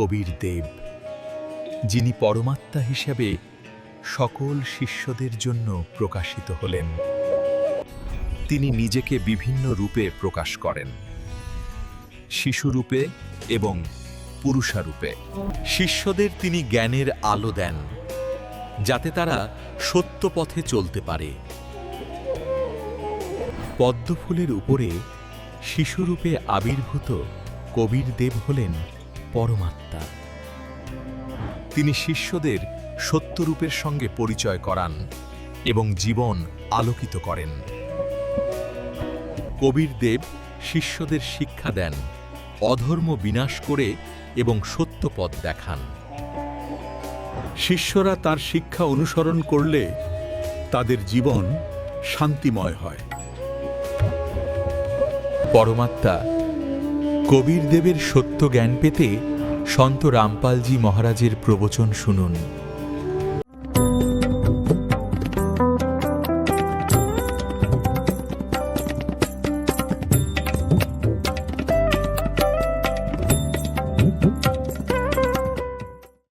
কবীর দেব, যিনি পরমাত্মা হিসেবে সকল শিষ্যদের জন্য প্রকাশিত হলেন। তিনি নিজেকে বিভিন্ন রূপে প্রকাশ করেন, শিশুরূপে এবং পুরুষারূপে। শিষ্যদের তিনি জ্ঞানের আলো দেন, যাতে তারা সত্য পথে চলতে পারে। পদ্মফুলের উপরে শিশুরূপে আবির্ভূত কবীর দেব হলেন পরমাত্মা। তিনি শিষ্যদের সত্যরূপের সঙ্গে পরিচয় করান এবং জীবন আলোকিত করেন। কবীর দেব শিষ্যদের শিক্ষা দেন, অধর্ম বিনাশ করে এবং সত্য পথ দেখান। শিষ্যরা তার শিক্ষা অনুসরণ করলে তাদের জীবন শান্তিময় হয়। পরমাত্মা কবীর দেবের সত্য জ্ঞান পেতে সন্ত রামপালজি মহারাজের প্রবচন শুনুন।